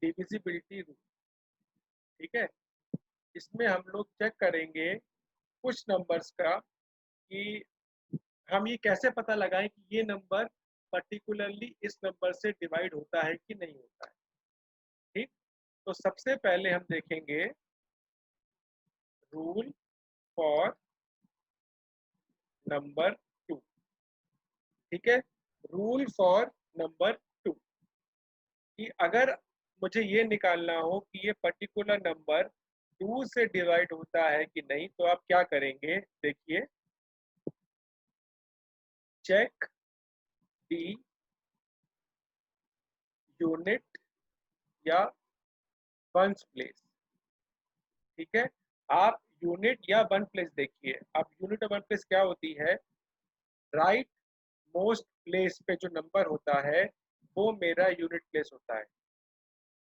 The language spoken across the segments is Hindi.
Divisibility rule. ठीक है, इसमें हम लोग चेक करेंगे कुछ नंबर्स का कि हम ये कैसे पता लगाएं कि ये नंबर पर्टिकुलरली इस नंबर से डिवाइड होता है कि नहीं होता है। ठीक, तो सबसे पहले हम देखेंगे रूल फॉर नंबर 2। ठीक है, रूल फॉर नंबर 2 कि अगर मुझे ये निकालना हो कि ये पर्टिकुलर नंबर 2 से डिवाइड होता है कि नहीं, तो आप क्या करेंगे, देखिए, चेक दी यूनिट या वंस प्लेस। ठीक है, आप यूनिट या वन प्लेस देखिए। अब यूनिट और वन प्लेस क्या होती है, राइट मोस्ट प्लेस पे जो नंबर होता है वो मेरा यूनिट प्लेस होता है।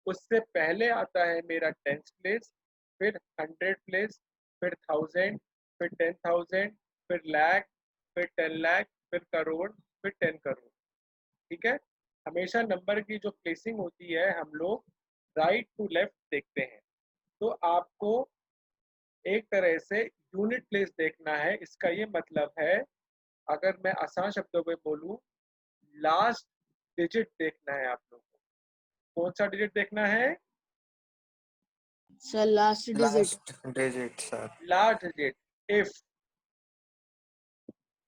उससे पहले आता है मेरा टेंस प्लेस, फिर 100 प्लेस, फिर 1000, फिर 10,000, फिर लाख, फिर 10 लाख, फिर करोड़, फिर 10 करोड़। ठीक है, हमेशा नंबर की जो प्लेसिंग होती है हम लोग राइट टू लेफ्ट देखते हैं। तो आपको एक तरह से यूनिट प्लेस देखना है। इसका ये मतलब है, अगर मैं आसान शब्दों में बोलूं, लास्ट डिजिट देखना है आप लोगों को। कौन सा डिजिट देखना है? Sir last digit. Last digit sir. Last digit. If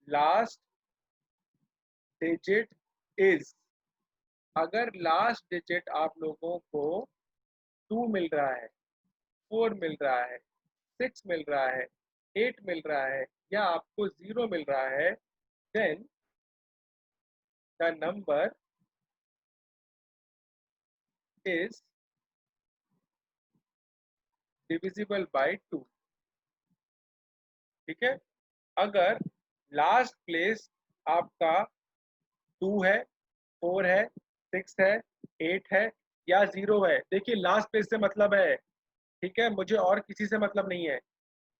last digit is, अगर लास्ट डिजिट आप लोगों को 2 मिल रहा है, 4 मिल रहा है, 6 मिल रहा है, 8 मिल रहा है, या आपको 0 मिल रहा है, then the number is divisible by 2। ठीक है, अगर लास्ट प्लेस आपका 2 है, 4 है, 6 है, 8 है, या 0 है, देखिए लास्ट प्लेस से मतलब है। ठीक है, मुझे और किसी से मतलब नहीं है,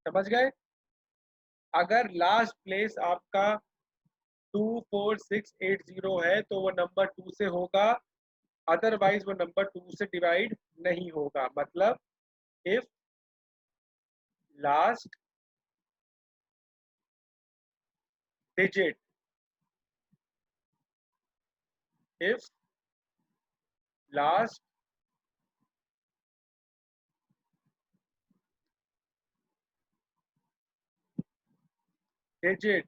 समझ गए? अगर लास्ट प्लेस आपका 2, 4, 6, 8, 0 है तो वो नंबर 2 से होगा, अदरवाइज वो नंबर 2 से डिवाइड नहीं होगा। मतलब if last digit if last digit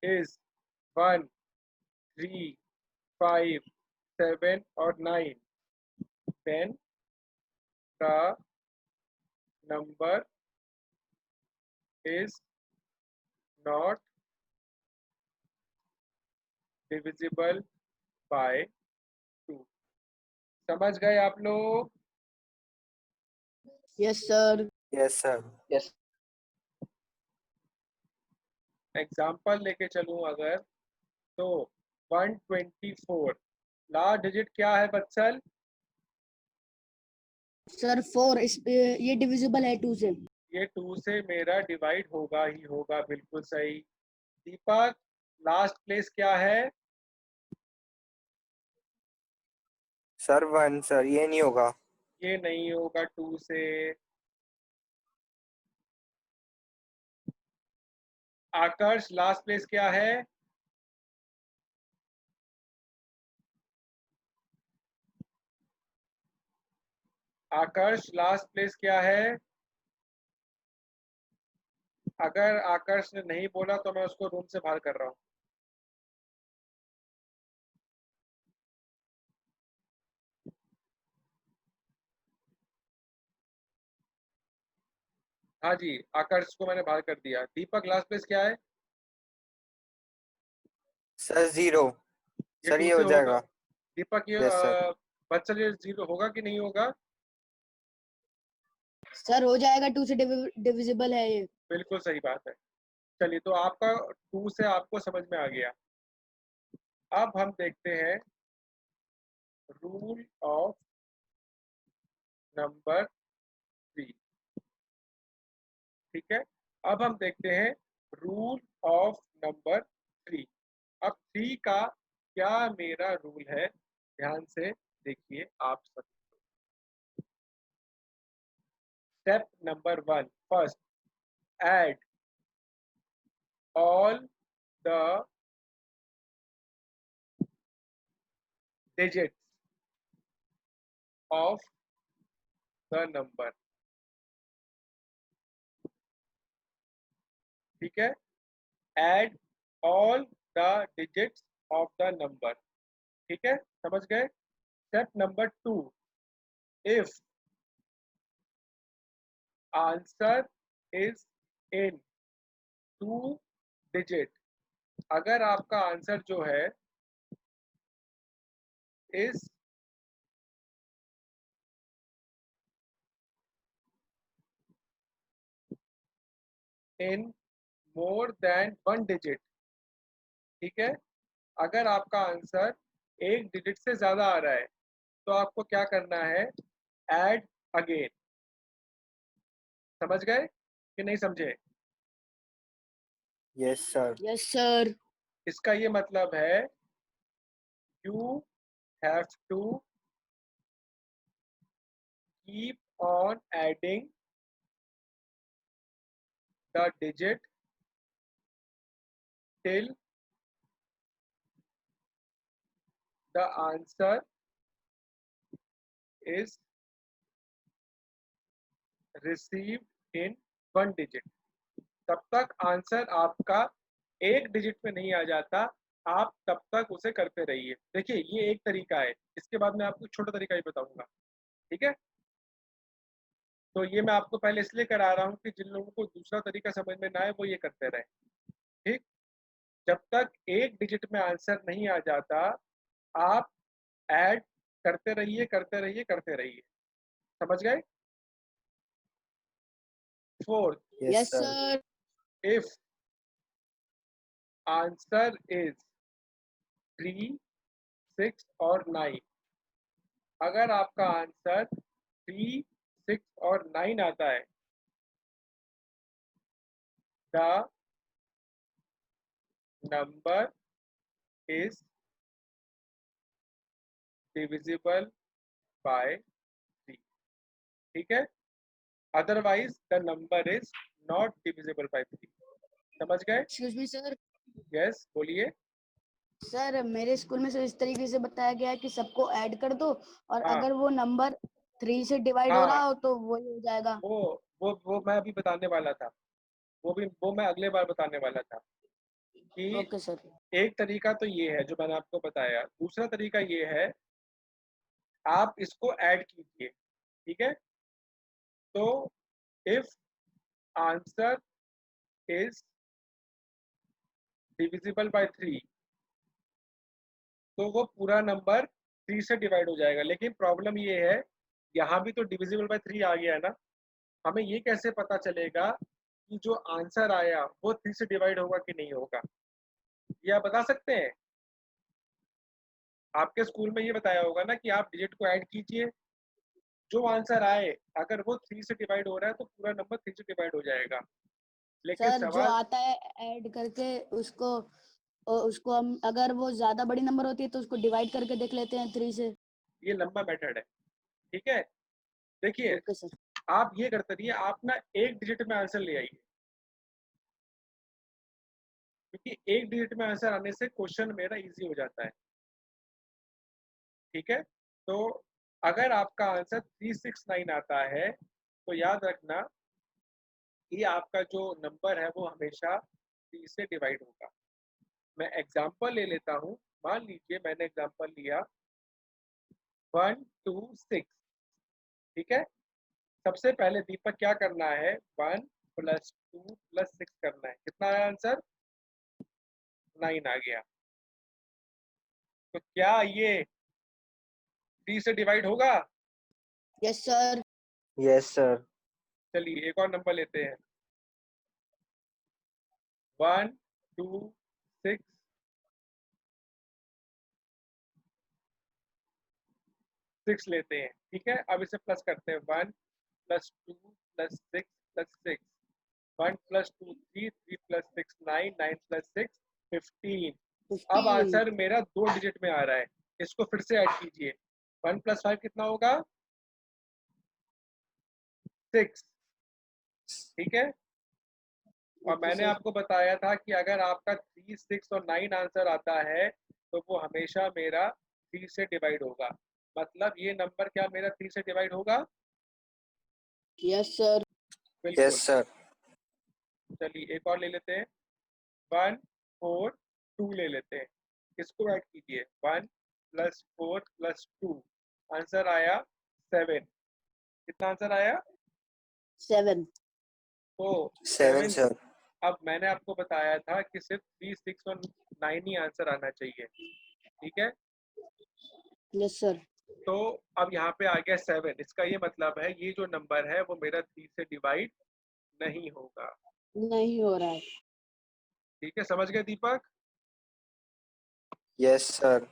is 1, 3, 5, 7 or 9, then the number is not divisible by 2। समझ गए आप लोग? Yes sir. Yes sir. Yes. Example लेके चलूं अगर, तो 124 लास्ट डिजिट क्या है बच्चल? सर 4 ये डिविजिबल है 2 से। ये 2 से मेरा डिवाइड होगा ही होगा, बिल्कुल सही। दीपक, लास्ट प्लेस क्या है? सर 1 सर, ये नहीं होगा। ये नहीं होगा 2 से। आकर्ष, लास्ट प्लेस क्या है? आकर्ष, लास्ट प्लेस क्या है? अगर आकर्ष ने नहीं बोला तो मैं उसको रूम से बाहर कर रहा हूँ। हाँ जी, आकर्ष को मैंने बाहर कर दिया। दीपक, लास्ट प्लेस क्या है? सर 0। ये सर 2 ये से हो होगा। जाएगा। दीपक, ये यस सर। बच्चा, ये 0 होगा कि नहीं होगा? सर हो जाएगा 2 से डिविजिबल है ये। बिल्कुल सही बात है। चलिए, तो आपका 2 से आपको समझ में आ गया। अब हम देखते हैं रूल ऑफ नंबर 3। ठीक है, अब हम देखते हैं रूल ऑफ नंबर 3। अब 3 का क्या मेरा रूल है, ध्यान से देखिए आप सब। Step number 1. First, add all the digits of the number. ठीक है, add all the digits of the number. ठीक है, समझ गए? Step number 2. If answer is in 2 digit, अगर आपका आंसर जो है is in more than 1 digit, ठीक है, अगर आपका आंसर एक डिजिट से ज्यादा आ रहा है तो आपको क्या करना है? Add again. समझ गए कि नहीं समझे? Yes sir. Yes sir. इसका ये मतलब है you have to keep on adding the digit till the answer is received in 1 digit. तब तक आंसर आपका एक डिजिट में नहीं आ जाता, आप तब तक उसे करते रहिए. देखिए, ये एक तरीका है. इसके बाद मैं आपको छोटा तरीका ही बताऊंगा. ठीक है, तो ये मैं आपको पहले इसलिए करा रहा हूँ कि जिन लोगों को दूसरा तरीका समझ में ना आए वो ये करते रहे. ठीक, जब तक एक डिजिट में आंसर नहीं आ जाता आप ऐड करते रहिए करते रहिए करते रहिए. समझ गए? 4. Yes yes sir. Sir. if answer is 3, 6 और 9, अगर आपका आंसर 3, 6 और 9 आता है, the number is divisible by 3. ठीक है, otherwise the number is not divisible by 3. समझ गए? Excuse me sir. यस, बोलिए. सर मेरे स्कूल में सर इस तरीके से बताया गया है कि सबको ऐड कर दो और हाँ अगर वो नंबर 3 से डिवाइड हो रहा हाँ, हो तो वही हो जाएगा। वो मैं अभी बताने वाला था. वो मैं अगले बार बताने वाला था कि ओके सर। एक तरीका तो ये है जो मैंने आपको बताया. दूसरा तरीका ये है, आप इसको ऐड कीजिए. ठीक है, तो if answer is divisible bye 3, तो वो पूरा नंबर 3 से डिवाइड हो जाएगा. लेकिन प्रॉब्लम ये है, यहाँ भी तो डिविजिबल बाय 3 आ गया है ना. हमें ये कैसे पता चलेगा कि जो आंसर आया वो 3 से डिवाइड होगा कि नहीं होगा? ये आप बता सकते हैं? आपके स्कूल में ये बताया होगा ना कि आप डिजिट को ऐड कीजिए, जो आंसर आए अगर वो 3 से डिवाइड हो रहा है तो पूरा नंबर 3 से डिवाइड हो जाएगा. लेकिन सर जो सवाल, आता है ऐड करके उसको हम अगर वो ज्यादा बड़ी नंबर होती है तो उसको डिवाइड करके देख लेते हैं 3 से। ये लंबा मेथड है. ठीक है, देखिए, ओके सर। आप ये करते रहिए, आप ना एक डिजिट में आंसर ले आइए, क्योंकि एक डिजिट में आंसर आने से क्वेश्चन मेरा इजी हो जाता है. ठीक है, तो अगर आपका आंसर 369 आता है तो याद रखना ये आपका जो नंबर है वो हमेशा 3 से डिवाइड होगा. मैं एग्जांपल ले लेता हूँ. मान लीजिए मैंने एग्जांपल लिया 1, 2, 6. ठीक है, सबसे पहले दीपक क्या करना है? 1 + 2 + 6 करना है. कितना आया आंसर? 9 आ गया. तो क्या ये 3 से डिवाइड होगा? Yes sir. Yes sir. चलिए एक और नंबर लेते हैं. 1, 2, 6, 6 लेते हैं. ठीक है, अब इसे प्लस करते हैं. 1 + 2 + 6 + 6. 1 + 2 3, 3 + 6 9, 9 + 6 15. अब 15। आंसर मेरा 2 डिजिट में आ रहा है. इसको फिर से ऐड कीजिए. 1 + 5 कितना होगा? 6. ठीक है। और ओके मैंने सर। आपको बताया था कि अगर आपका 3, 6 और 9 आंसर आता है तो वो हमेशा मेरा 3 से डिवाइड होगा। मतलब ये नंबर क्या मेरा 3 से डिवाइड होगा? Yes sir. बिल्कुल। Yes sir. चलिए एक और ले लेते हैं। 1, 4, 2 ले लेते हैं। इसको ऐड कीजिए। 1 + 4 + 2 आंसर आया 7। कितना आंसर आया? 7। तो 7 7। सर। अब मैंने आपको बताया था कि सिर्फ 3, 6 और 9 ही आंसर आना चाहिए। ठीक है। Yes sir. तो अब यहाँ पे आ गया 7। इसका ये मतलब है ये जो नंबर है वो मेरा 3 से डिवाइड नहीं होगा। नहीं हो रहा है। ठीक है, समझ गए दीपक? Yes sir.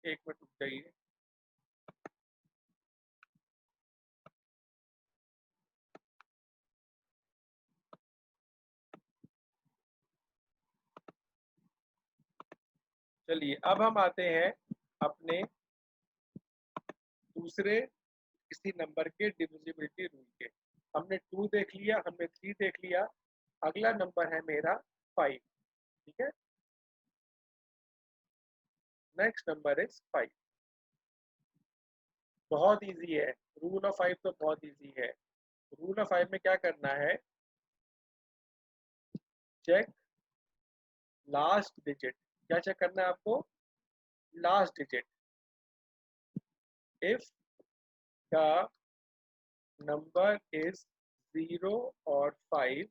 एक मिनट रुक जाइए। चलिए अब हम आते हैं अपने दूसरे किसी नंबर के डिविजिबिलिटी रूल के। हमने 2 देख लिया, हमने 3 देख लिया। अगला नंबर है मेरा 5। ठीक है। Next number is 5। बहुत इजी है। रूल ऑफ 5 तो बहुत इजी है। रूल ऑफ 5 में क्या करना है? Check last digit. क्या चेक करना है आपको? Last digit. If the number is 0 और 5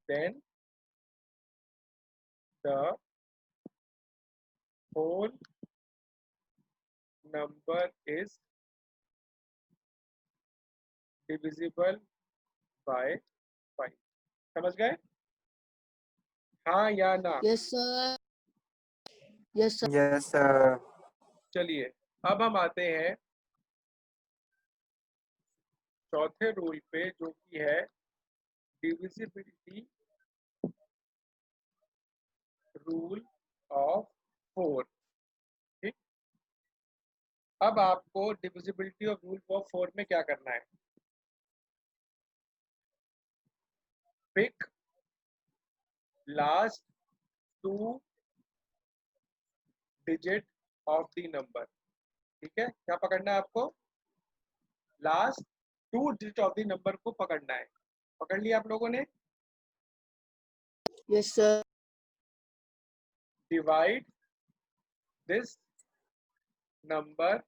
then the whole number is divisible by 5। समझ गए? हाँ या ना? Yes sir. Yes sir. Yes sir. चलिए अब हम आते हैं चौथे रूल पे जो कि है डिविजिबिलिटी रूल ऑफ 4। ठीक। अब आपको डिविजिबिलिटी ऑफ रूल ऑफ 4 में क्या करना है? Pick last 2 digit of the number. ठीक है, क्या पकड़ना है आपको? Last 2 digit of the number को पकड़ना है। पकड़ लिया आप लोगों ने? Yes sir. Divide this number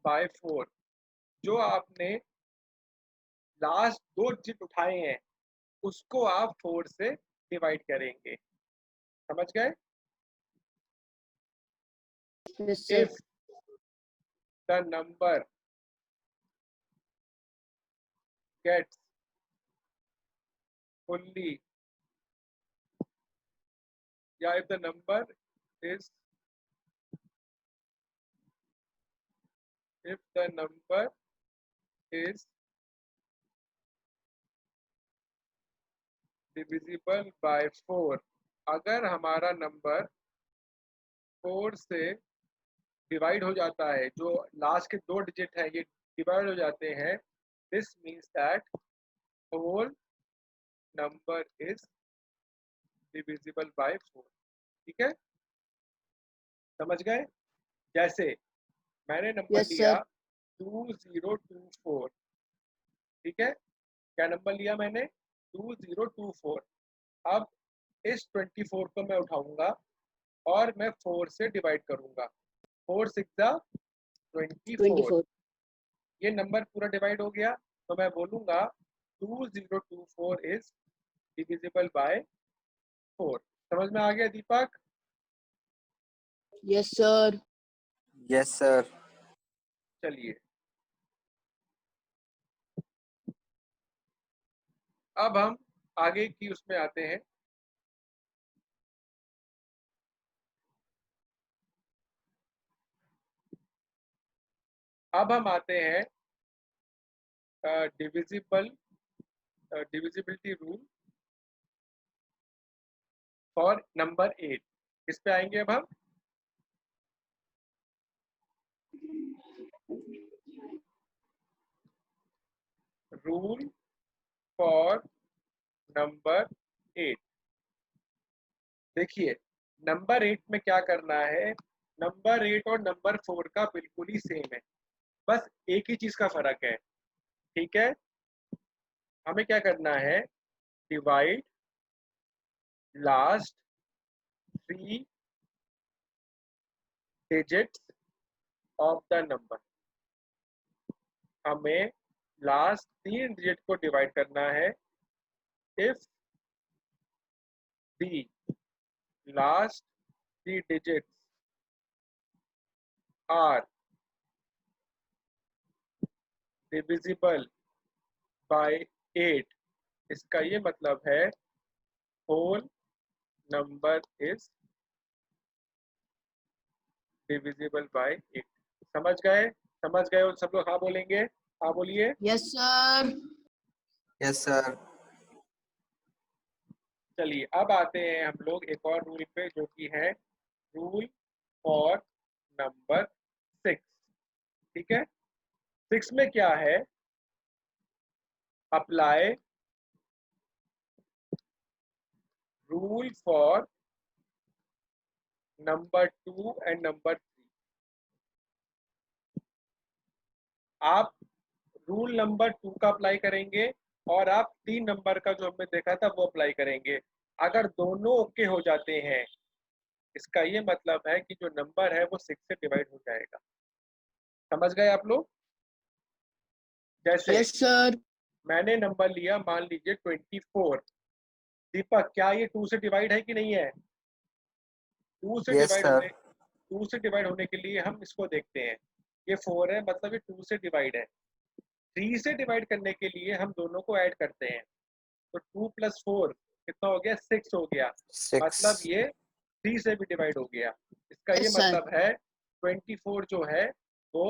by 4। जो आपने लास्ट 2 डिजिट उठाए हैं उसको आप 4 से डिवाइड करेंगे। समझ गए? Yes sir. If the number gets fully या if the number is if the number is divisible by 4। अगर हमारा नंबर 4 से डिवाइड हो जाता है, जो लास्ट के 2 डिजिट हैं ये डिवाइड हो जाते हैं, this means that whole number is divisible by 4। ठीक है, समझ गए? जैसे मैंने नंबर यस लिया सर। 2024। ठीक है, क्या नंबर लिया मैंने? 2024। अब इस 24 को मैं उठाऊंगा और मैं 4 से डिवाइड करूंगा। 4 6 24। 24। ये नंबर पूरा डिवाइड हो गया तो मैं बोलूंगा 2024 इज डिविजिबल बाय 4। समझ में आ गया Deepak? Yes sir. Yes sir. चलिए अब हम आगे की उसमें आते हैं। अब हम आते हैं डिविजिबिलिटी रूल फॉर नंबर 8। किस पे आएंगे अब हम? Rule for number 8। देखिए नंबर 8 में क्या करना है, नंबर 8 और नंबर 4 का बिल्कुल ही सेम है, बस एक ही चीज का फर्क है। ठीक है, हमें क्या करना है, divide last 3 digits of the number. हमें लास्ट 3 डिजिट को डिवाइड करना है। If the last 3 digits are divisible by 8, इसका ये मतलब है whole number is divisible by 8। समझ गए? समझ गए और सब लोग हाँ बोलेंगे? हाँ बोलिए। Yes sir. Yes sir. चलिए अब आते हैं हम लोग एक और रूल पे, जो कि है रूल फॉर नंबर 6। ठीक है, 6 में क्या है, apply rule for number 2 and number 3। आप रूल नंबर 2 का अप्लाई करेंगे और आप 3 नंबर का जो हमने देखा था वो अप्लाई करेंगे। अगर दोनों ओके हो जाते हैं, इसका ये मतलब है कि जो नंबर है वो 6 से डिवाइड हो जाएगा। समझ गए आप लोग? जैसे यस सर। मैंने नंबर लिया, मान लीजिए 24। दीपक, क्या ये 2 से डिवाइड है कि नहीं है? 2 से यस डिवाइड होने सर। 2 से डिवाइड होने के लिए हम इसको देखते हैं। ये 4 है, मतलब ये 2 से डिवाइड है। 3 से डिवाइड करने के लिए हम दोनों को ऐड करते हैं, तो 2 + 4 कितना हो गया, 6 हो गया। 6। मतलब ये 3 से भी डिवाइड हो गया। इसका ये यस सर। मतलब है 24 जो है वो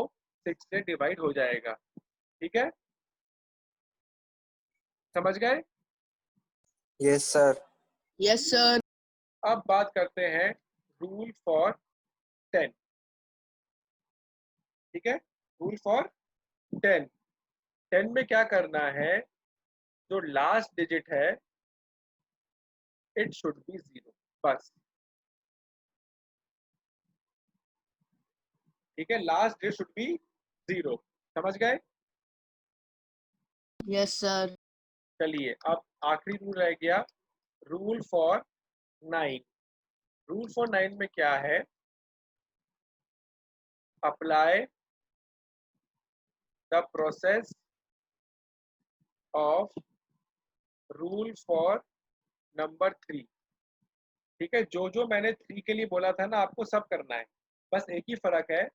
6 से डिवाइड हो जाएगा। ठीक है, समझ गए? Yes sir. Yes sir. अब बात करते हैं रूल फॉर 10। ठीक है, रूल फॉर 10। 10 में क्या करना है, जो लास्ट डिजिट है इट शुड बी 0, बस। ठीक है, लास्ट डिजिट शुड बी 0। समझ गए? Yes sir. चलिए अब आखिरी रूल रह गया, रूल फॉर 9। रूल फॉर 9 में क्या है, apply the process of rule for number 3। ठीक है, जो जो मैंने 3 के लिए बोला था ना, आपको सब करना है, बस एक ही फर्क है,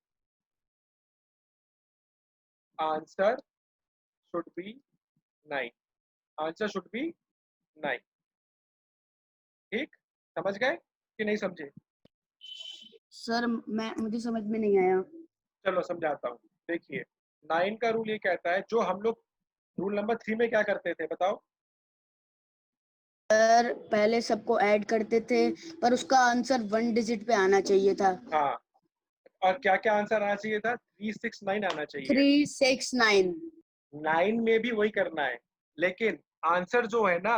answer should be 9। Answer should be 9। ठीक, समझ गए कि नहीं समझे? सर मुझे समझ में नहीं आया। चलो समझाता हूँ। देखिए 9 का रूल ये कहता है, जो हम लोग रूल नंबर 3 में क्या करते थे बताओ? सर पहले सबको ऐड करते थे, पर उसका आंसर 1 डिजिट पे आना चाहिए था। हाँ, और क्या क्या आंसर आना चाहिए था? 369 आना चाहिए। 369। 9 में भी वही करना है, लेकिन आंसर जो है ना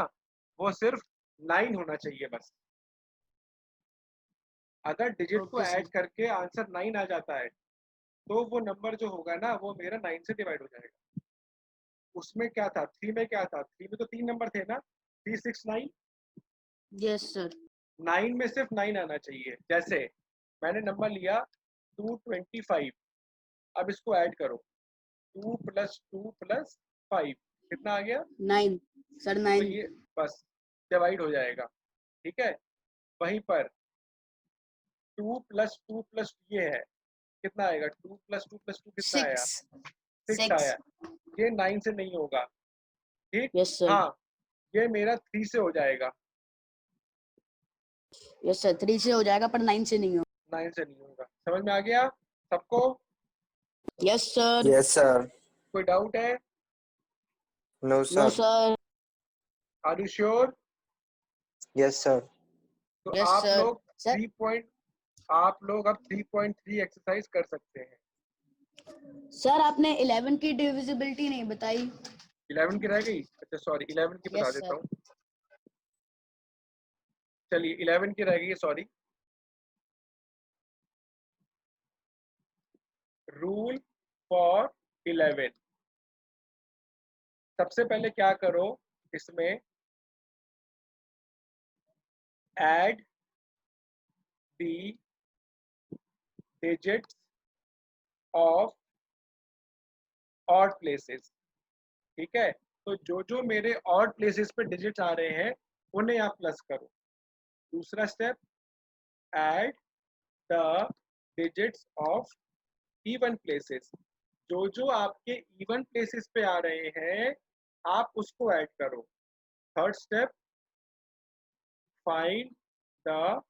वो सिर्फ 9 होना चाहिए बस। अगर डिजिट को ओके ऐड सर। करके आंसर 9 आ जाता है, तो वो नंबर जो होगा ना वो मेरा 9 से डिवाइड हो जाएगा। उसमें क्या था, 3 में क्या था, 3 में तो 3 नंबर थे ना, 369। Yes sir. 9 में सिर्फ 9 आना चाहिए। जैसे मैंने नंबर लिया 225, अब इसको ऐड करो, 2 + 2 + 5 कितना आ गया? 9 सर। तो 9। ये बस डिवाइड हो जाएगा। ठीक है, वहीं पर 2 + 2 + ये है, कितना आएगा? 2 + 2 + 2 कितना आया? 6। 6 6। आया। ये 9 से नहीं होगा। ठीक, यस सर। हाँ, ये मेरा 3 से हो जाएगा। यस सर, 3 से हो जाएगा पर 9 से नहीं हो। 9 से नहीं होगा। समझ में आ गया सबको? Yes sir. Yes sir. कोई डाउट है? No no sir. Sir. Are you sure? Yes sir. तो यस आप सर। लोग सर 3 पॉइंट आप लोग अब 3.3 एक्सरसाइज कर सकते हैं। सर आपने 11 की डिविजिबिलिटी नहीं बताई। 11 की रह गई, अच्छा सॉरी 11 की बता यस देता सर। हूँ। चलिए 11 की रह गई, सॉरी। रूल फॉर 11, सबसे पहले क्या करो, इसमें add the digits of odd places, ठीक है। तो जो जो मेरे ऑड प्लेसेस पे डिजिट्स आ रहे हैं उन्हें आप प्लस करो। दूसरा step, add the digits of even places, जो जो आपके इवन प्लेसेस पे आ रहे हैं आप उसको ऐड करो। Third step, find the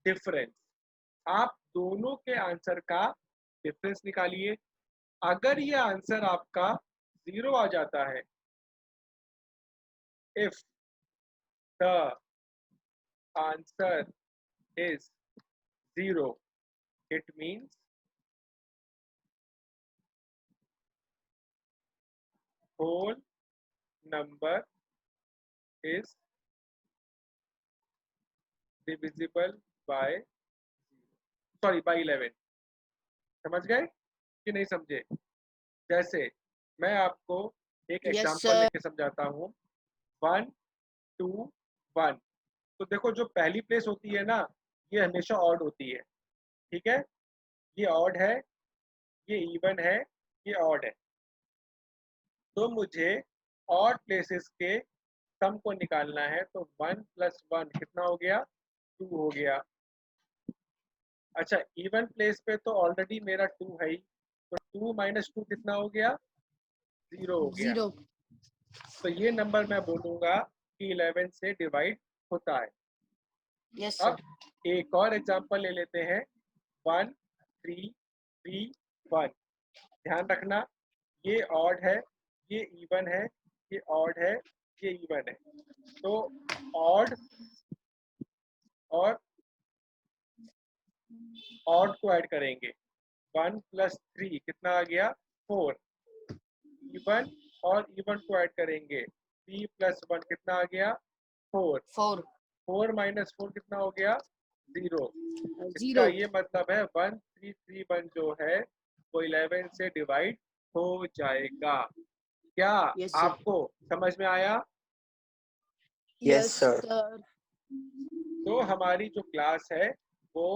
difference, आप दोनों के आंसर का डिफरेंस निकालिए। अगर ये आंसर आपका 0 आ जाता है, if the answer is 0, it means whole number is divisible by 11। समझ गए कि नहीं समझे? जैसे मैं आपको एक यस एग्जांपल सर। लेके समझाता हूँ। 1 2 1, तो देखो जो पहली प्लेस होती है ना, ये हमेशा ऑड होती है, ठीक है। ये ऑड है, ये इवन है, ये ऑड है। तो मुझे ऑड प्लेसेस के सम को निकालना है, तो 1 + 1 कितना हो गया, 2 हो गया। अच्छा, इवन प्लेस पे तो ऑलरेडी मेरा 2 है ही, तो 2 - 2 कितना हो गया, 0 हो गया। 0। तो ये नंबर मैं बोलूंगा कि 11 से डिवाइड होता है। यस अब सर। एक और एग्जांपल ले लेते हैं, 1 3 3 1। ध्यान रखना, ये ऑड है, ये इवन है, ये ऑड है, ये इवन है। तो ऑड और ऑड को ऐड करेंगे, 1 + 3 कितना आ गया, 4। इवन और इवन को ऐड करेंगे, 3 + 1 कितना आ गया, 4। 4। 4 - 4 कितना हो गया, 0। इसका 0। ये मतलब है 1331 जो है वो 11 से डिवाइड हो जाएगा। क्या यस सर। आपको समझ में आया? Yes yes sir. सर। तो हमारी जो क्लास है वो